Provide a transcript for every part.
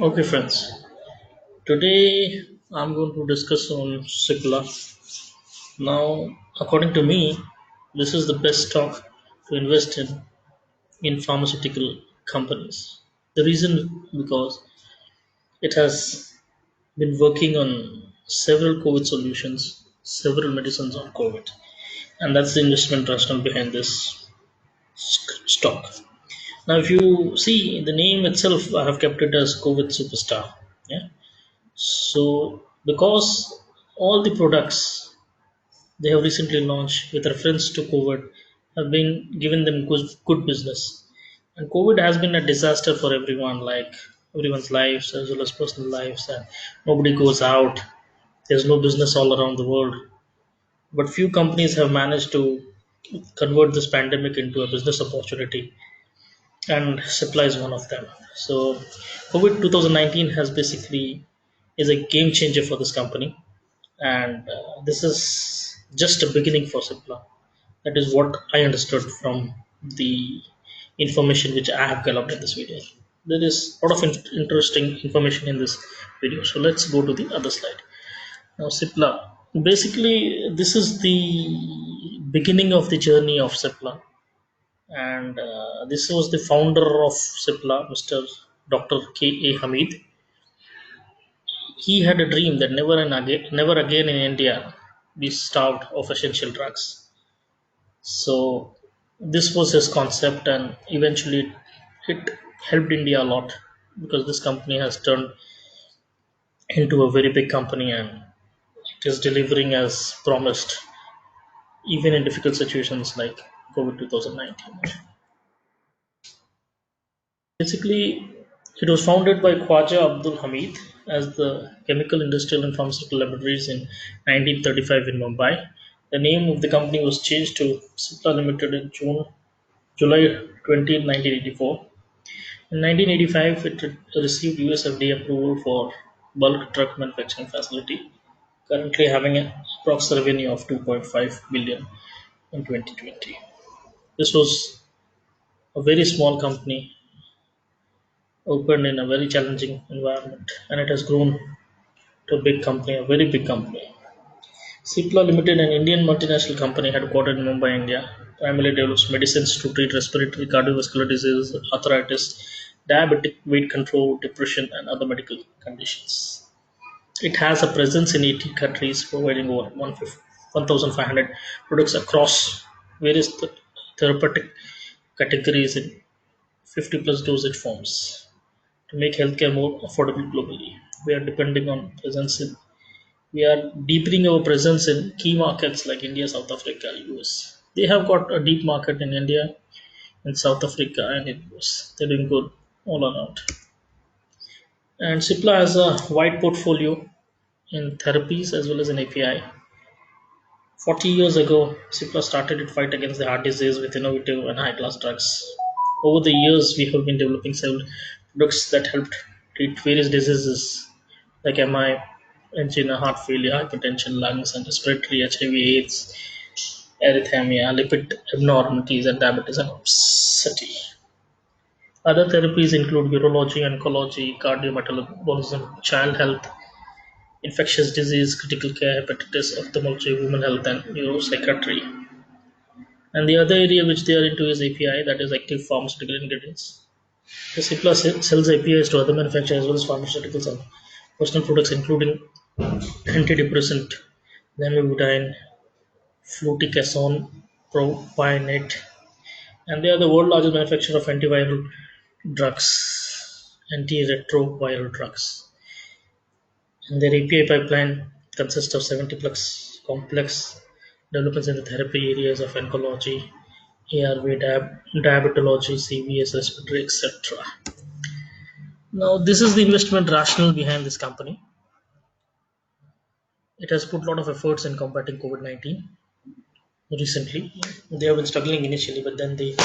Okay, friends. Today I'm going to discuss on Cipla. Now, according to me, this is the best stock to invest in pharmaceutical companies. The reason because it has been working on several COVID solutions, several medicines on COVID, and that's the investment rationale behind this stock. Now, if you see the name itself, I have kept it as COVID Superstar. Yeah. So, because all the products they have recently launched with reference to COVID have been given them good business. And COVID has been a disaster for everyone, like everyone's lives as well as personal lives, and nobody goes out. There's no business all around the world. But few companies have managed to convert this pandemic into a business opportunity, and supply is one of them. So, COVID 2019 has basically is a game changer for this company, and this is just a beginning for Cipla. That is what I understood from the information which I have developed in this video. There is a lot of interesting information in this video. So let's go to the other slide. Now, Cipla. Basically, this is the beginning of the journey of Cipla, and this was the founder of Cipla, Mr. Dr. K. A. Hamid. He had a dream that never again in India be starved of essential drugs. So this was his concept, and eventually it helped India a lot because this company has turned into a very big company and it is delivering as promised, even in difficult situations like COVID 2019. Basically, it was founded by Khwaja Abdul Hamid as the Chemical, Industrial and Pharmaceutical Laboratories in 1935 in Mumbai. The name of the company was changed to Cipla Limited in July 20, 1984. In 1985, it received US FDA approval for bulk drug manufacturing facility, currently having an approx revenue of 2.5 billion in 2020. This was a very small company opened in a very challenging environment, and it has grown to a big company, a very big company. Cipla Limited, an Indian multinational company headquartered in Mumbai, India, primarily develops medicines to treat respiratory, cardiovascular diseases, arthritis, diabetic weight control, depression, and other medical conditions. It has a presence in 80 countries, providing over 1,500 products across various therapeutic categories in 50 plus dosage forms to make healthcare more affordable globally. We are depending on presence in we are deepening our presence in key markets like India, South Africa, US. They have got a deep market in India, in South Africa, and in US. They're doing good all around. And Cipla has a wide portfolio in therapies as well as in API. 40 years ago, Cipla started its fight against the heart disease with innovative and high-class drugs. Over the years, we have been developing several products that helped treat various diseases like MI, angina, heart failure, hypertension, lungs, and respiratory, HIV/AIDS, arrhythmia, lipid abnormalities, and diabetes and obesity. Other therapies include urology, oncology, cardiometabolism, child health, infectious disease, critical care, hepatitis, ophthalmology, women health, and neuropsychiatry. And the other area which they are into is API, that is active pharmaceutical ingredients. The Cipla sells APIs to other manufacturers as well as pharmaceuticals and personal products, including antidepressant, lamivudine, fluticasone, propionate, and they are the world largest manufacturer of antiviral drugs, antiretroviral drugs. And their API pipeline consists of 70 plus complex developments in the therapy areas of oncology, ARV, diabetology, CVS, respiratory, etc. Now, this is the investment rationale behind this company. It has put a lot of efforts in combating COVID 19 recently. They have been struggling initially, but then they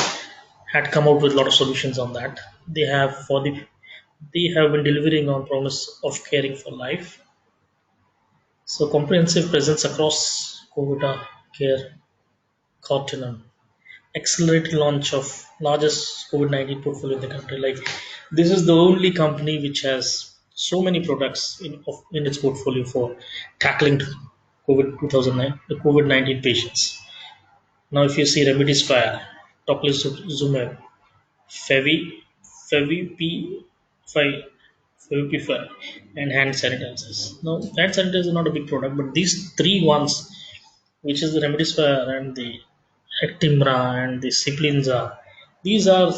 had come out with a lot of solutions on that. They have been delivering on promise of caring for life. So comprehensive presence across COVID care continuum. accelerated launch of largest COVID-19 portfolio in the country. Like this is the only company which has so many products in its portfolio for tackling COVID 2009, the COVID-19 patients. Now, if you see Remdesivir, Tocilizumab, Fevi, Fevip5, Fevipify, and hand sanitizers. Now, hand sanitizer is not a big product, but these three ones, which is the Remdesivir and the Actimra and the Ciplinza, these are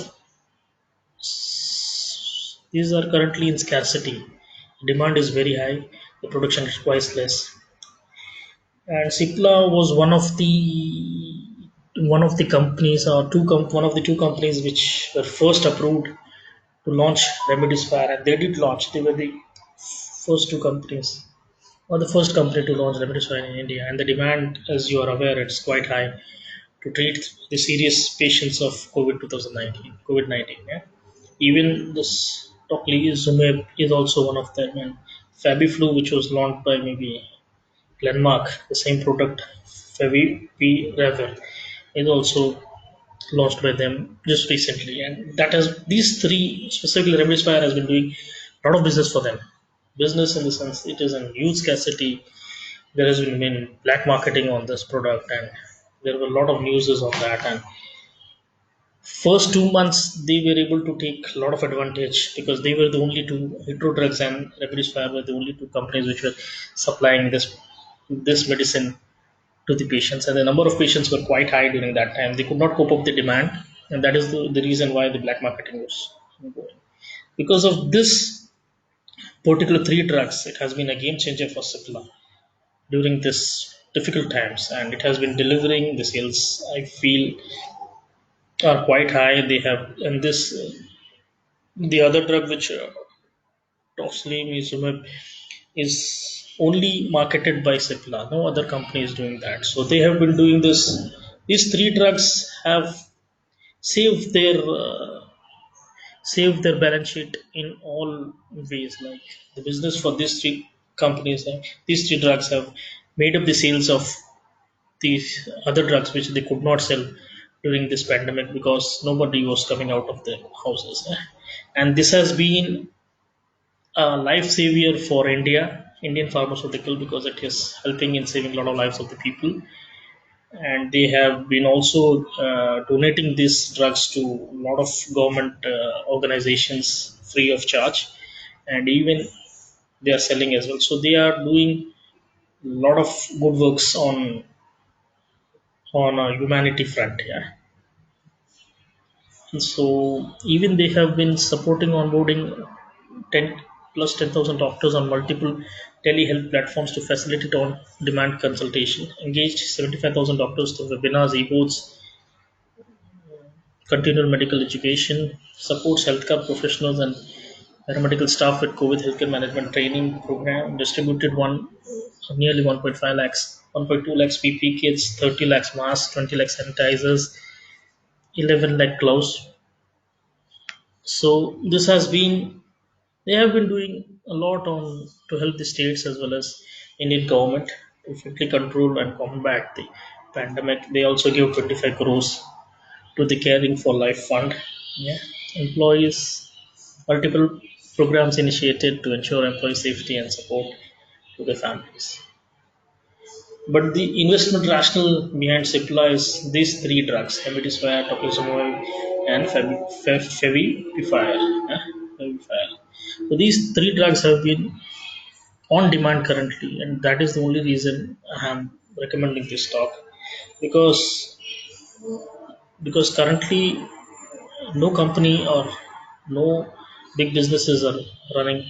these are currently in scarcity. Demand is very high. The production requires less. And Cipla was one of the companies or one of the two companies which were first approved to launch Remdesivir, and they did launch. They were the first two companies or the first company to launch Remdesivir in India. And the demand, as you are aware, it's quite high to treat the serious patients of COVID 2019. COVID-19. Yeah? Even this Tocilizumab is also one of them, and Fabiflu, which was launched by maybe Glenmark, the same product, Favipiravir, is also launched by them just recently, and that has these three specifically. Remdesivir has been doing a lot of business for them. Business in the sense it is in huge scarcity. There has been black marketing on this product, and there were a lot of news on that. And first 2 months they were able to take a lot of advantage because they were the only two Hydro drugs and Remdesivir were the only two companies which were supplying this medicine to the patients, and the number of patients were quite high during that time. They could not cope up the demand, and that is the reason why the black marketing was going. Because of this particular three drugs, it has been a game changer for Cipla during this difficult times, and it has been delivering the sales. I feel are quite high. They have, and this the other drug which Tocilizumab is only marketed by Cipla. No other company is doing that. So they have been doing this. These three drugs have saved their balance sheet in all ways. Like the business for these three companies, these three drugs have made up the sales of these other drugs which they could not sell during this pandemic because nobody was coming out of their houses. And this has been a life savior for Indian pharmaceutical, because it is helping in saving a lot of lives of the people. And they have been also donating these drugs to a lot of government organizations free of charge, and even they are selling as well. So they are doing a lot of good works on a humanity front. Yeah. So even they have been supporting onboarding 10 plus 10,000 doctors on multiple telehealth platforms to facilitate on demand consultation, engaged 75,000 doctors through webinars, e-boards, continual medical education, supports healthcare professionals and paramedical staff with COVID healthcare management training program, distributed nearly 1.5 lakhs, 1.2 lakhs PP kits, 30 lakhs masks, 20 lakhs sanitizers, 11 lakh gloves. So this has been they have been doing a lot on to help the states as well as Indian government to effectively control and combat the pandemic. They also give 25 crores to the Caring for Life Fund. Yeah. Employees, multiple programs initiated to ensure employee safety and support to their families. But the investment rationale behind Cipla is these three drugs: Remdesivir, Tocilizumab, and Favipiravir. Favipiravir. So these three drugs have been on demand currently, and that is the only reason I am recommending this stock, because currently no company or no big businesses are running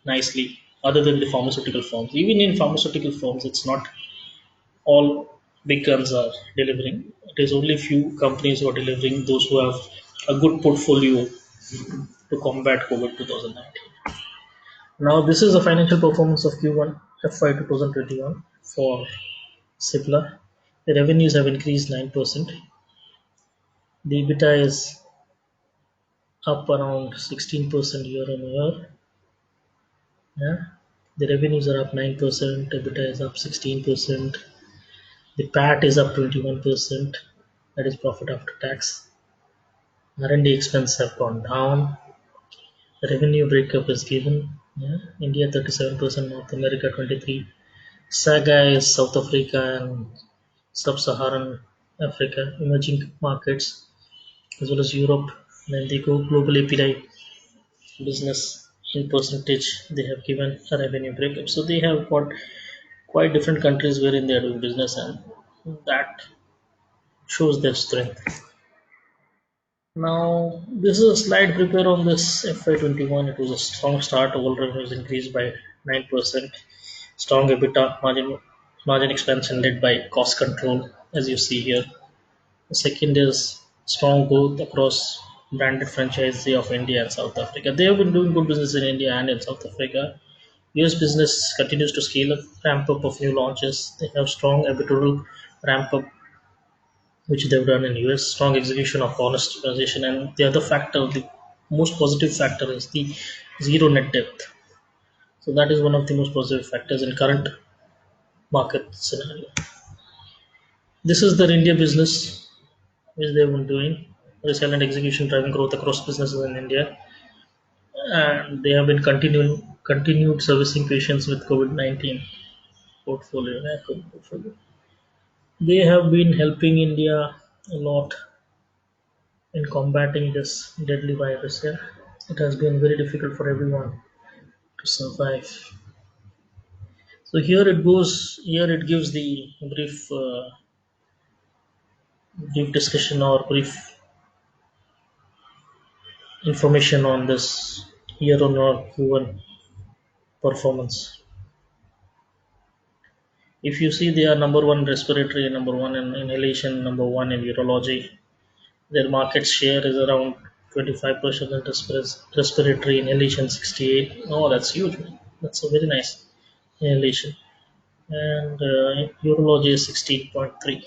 nicely other than the pharmaceutical firms. Even in pharmaceutical firms, it's not all big guns are delivering. It is only few companies who are delivering, those who have a good portfolio to combat COVID 2019. Now, this is the financial performance of Q1 FY 2021 for Cipla. The revenues have increased 9%. The EBITDA is up around 16% year on year. Yeah. The revenues are up 9%, EBITDA is up 16%, the PAT is up 21%. that is profit after tax. R&D expense have gone down. Revenue breakup is given. Yeah. India 37%, North America 23%. SAGA is South Africa and Sub-Saharan Africa, emerging markets, as well as Europe. Then they go global API business in percentage. They have given a revenue breakup. So they have got quite different countries wherein they are doing business, and that shows their strength. Now, this is a slide prepared on this FY21. It was a strong start. All revenues increased by 9%. Strong EBITDA margin expansion led by cost control, as you see here. The second is strong growth across branded franchisee of India and South Africa. They have been doing good business in India and in South Africa. US business continues to scale up, ramp up of new launches. They have strong editorial ramp up, which they've done in US. Strong execution of honest organization, and the other factor, the most positive factor, is the zero net debt. So that is one of the most positive factors in current market scenario. This is their India business which they've been doing. Resilient execution driving growth across businesses in India, and they have been continued servicing patients with COVID-19 portfolio. COVID portfolio. They have been helping India a lot in combating this deadly virus here. It has been very difficult for everyone to survive. So here it goes. Here it gives the brief discussion or brief information on this year-on-year Q1 performance. If you see, they are number one respiratory, number one in inhalation, number one in urology. Their market share is around 25% in respiratory, inhalation 68. Oh, that's huge, man. That's a very nice inhalation. And urology is 16.3.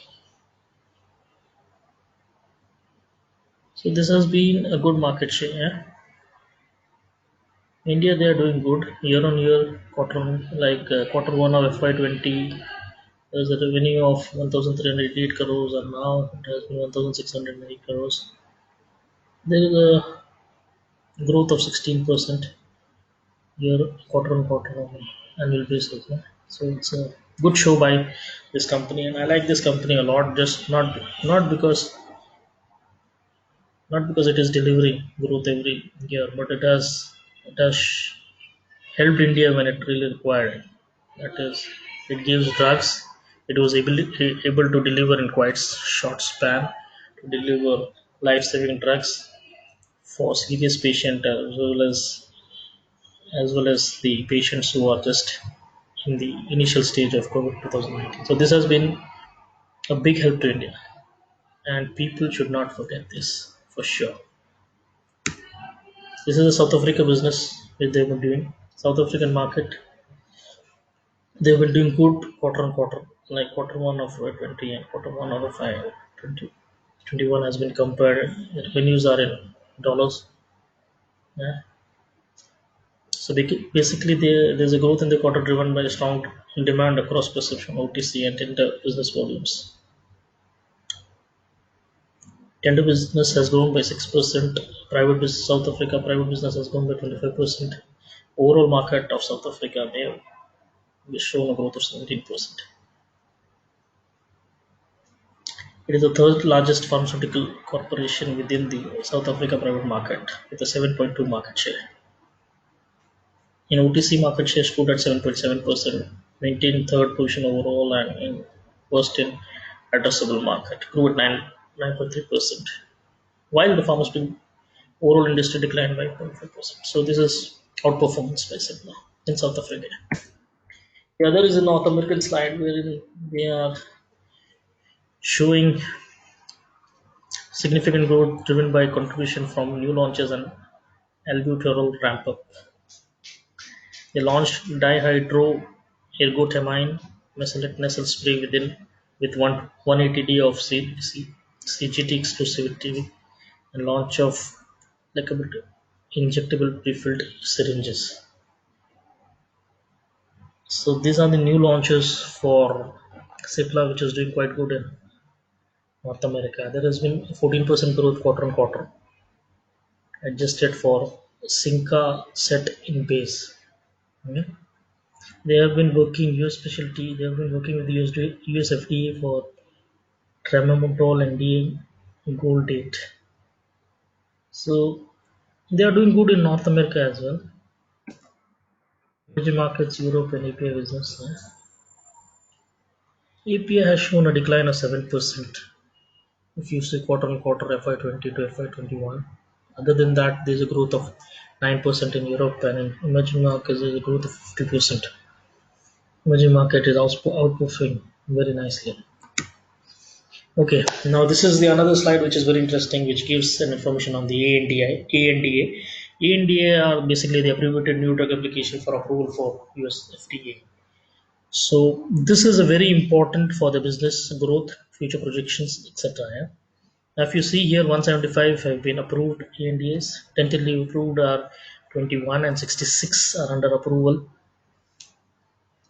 So this has been a good market share. Yeah? India, they are doing good year on year. Quarter one of FY20, there's a revenue of 1,388 crores, and now it has been 1,608 crores. There is a growth of 16% year quarter on quarter on annual basis. Yeah? So it's a good show by this company, and I like this company a lot. Just not because it is delivering growth every year, but it has helped India when it really required. That is, it gives drugs. It was able to deliver in quite short span to deliver life-saving drugs for serious patient, as well as the patients who are just in the initial stage of COVID 2019. So this has been a big help to India, and people should not forget this for sure. This is a South Africa business which they've been doing. South African market, they've been doing good quarter on quarter, like quarter one of 20 and quarter one of 2021 has been compared. Revenues are in dollars. Yeah. So basically, there's a growth in the quarter driven by strong demand across prescription, OTC, and tender business volumes. Tender business has grown by 6%. Private business, South Africa private business has grown by 25%. Overall market of South Africa may have shown a growth of 17%. It is the third largest pharmaceutical corporation within the South Africa private market with a 7.2 market share. In OTC, market share stood at 7.7%, maintained third position overall, and in first in addressable market, grew at 9.3%, while the pharmaceutical overall industry declined by 0.5%. So this is outperformance by Cigna in South Africa. The other is a North American slide wherein they are showing significant growth driven by contribution from new launches and albuterol ramp up. They launched dihydroergotamine mesylate nasal spray with 180 of CGT exclusivity and launch of injectable prefilled syringes. So these are the new launches for Cipla, which is doing quite good in North America. There has been 14% growth quarter on quarter, adjusted for Cinca set in base. Okay. They have been working US specialty. They have been working with the US FDA for tramadol and DA gold date. So they are doing good in North America as well. Emerging markets, Europe and API business. API has shown a decline of 7% if you see quarter on quarter FY20 to FY21. Other than that, there's a growth of 9% in Europe, and in emerging markets, there's a growth of 50%. Emerging market is also outperforming very nicely. Okay, now this is the another slide which is very interesting, which gives an information on the ANDA. ANDA are basically the abbreviated new drug application for approval for US FDA. So this is a very important for the business growth, future projections, etc. Yeah? Now, if you see here, 175 have been approved ANDAs, tentatively approved are 21 and 66 are under approval.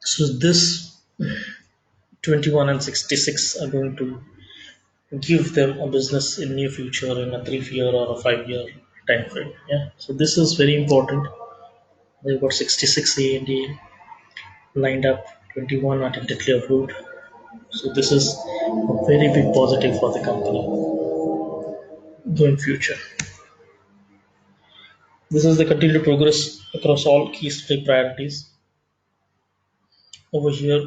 So this 21 and 66 are going to give them a business in near future in a 3 year or a 5 year time frame. Yeah. So this is very important. They've got 66 ANDA lined up, 21 are tentatively approved. So this is a very big positive for the company going future. This is the continued progress across all key strategic priorities. Over here,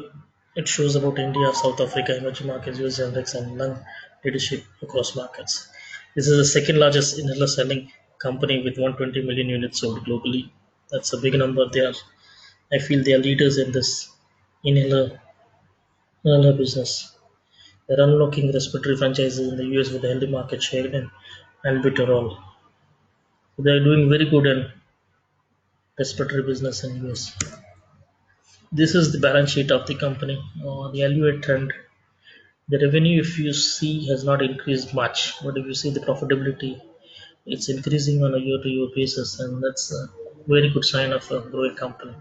it shows about India, South Africa, emerging markets, US generics, and lung leadership across markets. This is the second largest inhaler selling company with 120 million units sold globally. That's a big number. I feel they are leaders in this inhaler, inhaler business. They're unlocking respiratory franchises in the US with a healthy market share in albuterol. They're doing very good in respiratory business in US. This is the balance sheet of the company. The LUA trend. The revenue, if you see, has not increased much, but if you see the profitability, it's increasing on a year-to-year basis, and that's a very good sign of a growing company.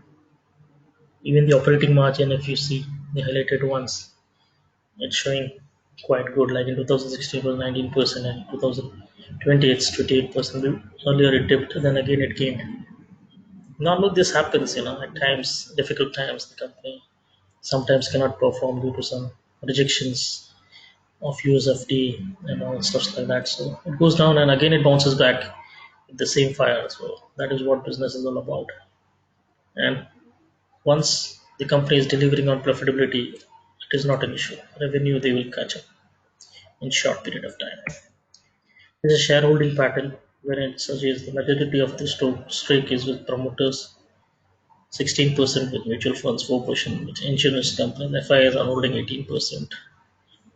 Even the operating margin, if you see the highlighted ones, it's showing quite good. Like in 2016, it was 19%, and 2020, it's 28%. Earlier, it dipped, then again, it gained. Normally, this happens, at times, difficult times, the company sometimes cannot perform due to some rejections of USFD and all stuff like that. So it goes down and again it bounces back with the same fire. So that is what business is all about. And once the company is delivering on profitability, it is not an issue. Revenue they will catch up in short period of time. There is a shareholding pattern wherein it suggests the majority of the stake is with promoters, 16% with mutual funds, 4% with insurance companies, FIs are holding 18%,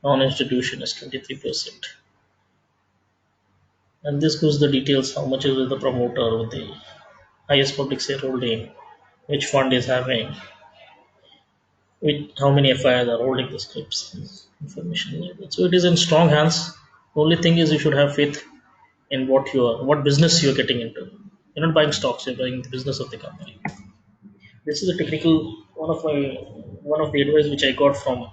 non-institution is 23%. And this gives the details how much is with the promoter with the highest public shareholding, which fund is having, how many FIs are holding the scripts, information like that. So it is in strong hands. The only thing is you should have faith in what business you're getting into. You're not buying stocks, you're buying the business of the company. This is a technical one of the advice which I got from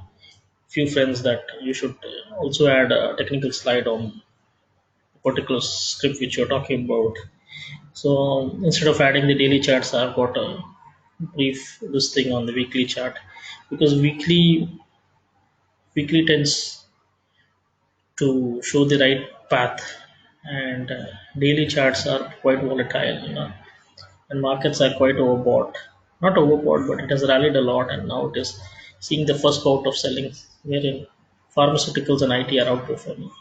few friends that you should also add a technical slide on the particular script which you're talking about. So instead of adding the daily charts, I've got a brief this thing on the weekly chart because weekly tends to show the right path, and daily charts are quite volatile, and markets are quite overbought. Not overbought, but it has rallied a lot, and now it is seeing the first bout of selling, wherein pharmaceuticals and IT are outperforming.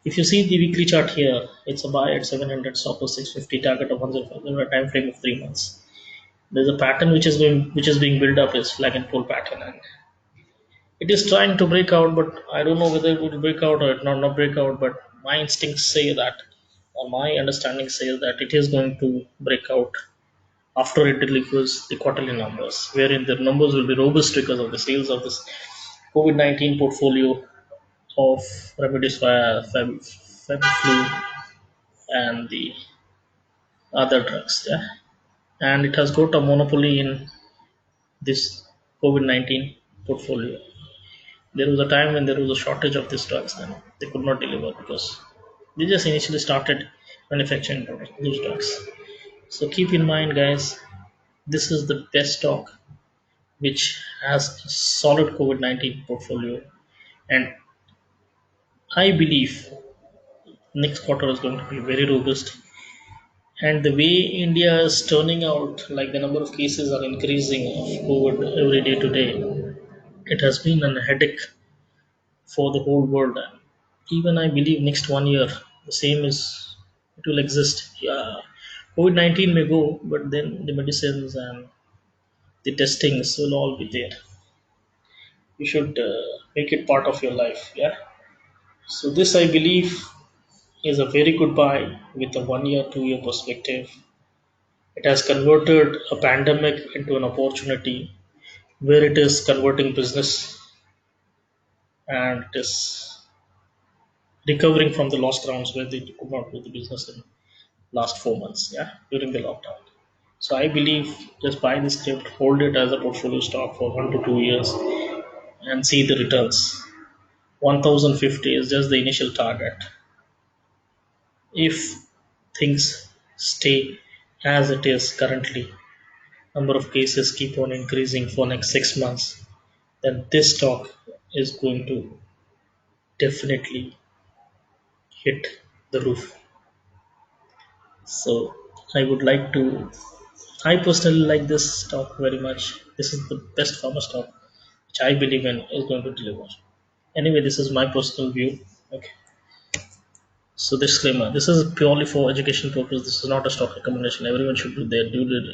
If you see the weekly chart here, it's a buy at 700, stop at 650, target of 105 in a time frame of 3 months. There's a pattern which is being built up is flag and pull pattern, and it is trying to break out, but I don't know whether it will break out or it not break out. But my instincts say that, or my understanding says that it is going to break out after it delivers the quarterly numbers, wherein the numbers will be robust because of the sales of this COVID-19 portfolio of remdesivir, Fabiflu, and the other drugs. Yeah, and it has got a monopoly in this COVID-19 portfolio. There was a time when there was a shortage of these drugs then. They could not deliver because they just initially started manufacturing those drugs. So keep in mind, guys, this is the best stock which has a solid COVID 19 portfolio. And I believe next quarter is going to be very robust. And the way India is turning out, like the number of cases are increasing of COVID every day to day, it has been a headache for the whole world. Even I believe next 1 year, the same is it will exist. Yeah, COVID 19 may go, but then the medicines and the testings will all be there. You should make it part of your life. Yeah. So this I believe is a very good buy with a 1 year, 2 year perspective. It has converted a pandemic into an opportunity where it is converting business and it is recovering from the lost grounds where they could not do the business in last 4 months, yeah, during the lockdown. So I believe just buy the script, hold it as a portfolio stock for 1 to 2 years and see the returns. 1050 is just the initial target. If things stay as it is currently, number of cases keep on increasing for next 6 months, then this stock is going to definitely hit the roof. So I would like to. I personally like this stock very much. This is the best pharma stock which I believe in is going to deliver. Anyway, this is my personal view. Okay. So disclaimer: this is purely for education purpose. This is not a stock recommendation. Everyone should do their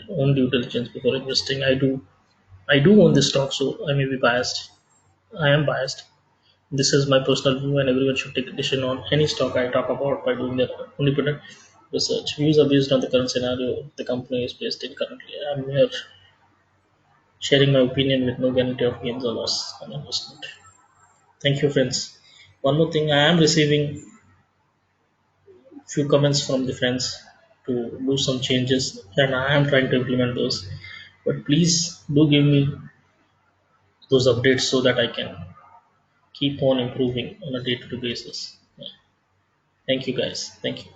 own due diligence before investing. I do own this stock, so I may be biased. I am biased. This is my personal view, and everyone should take a decision on any stock I talk about by doing their independent research. Views are based on the current scenario the company is placed in currently. I'm here sharing my opinion with no guarantee of gains or loss on investment. Thank you, friends. One more thing, I am receiving few comments from the friends to do some changes, and I am trying to implement those. But please do give me those updates so that I can keep on improving on a day-to-day basis. Yeah. Thank you, guys. Thank you.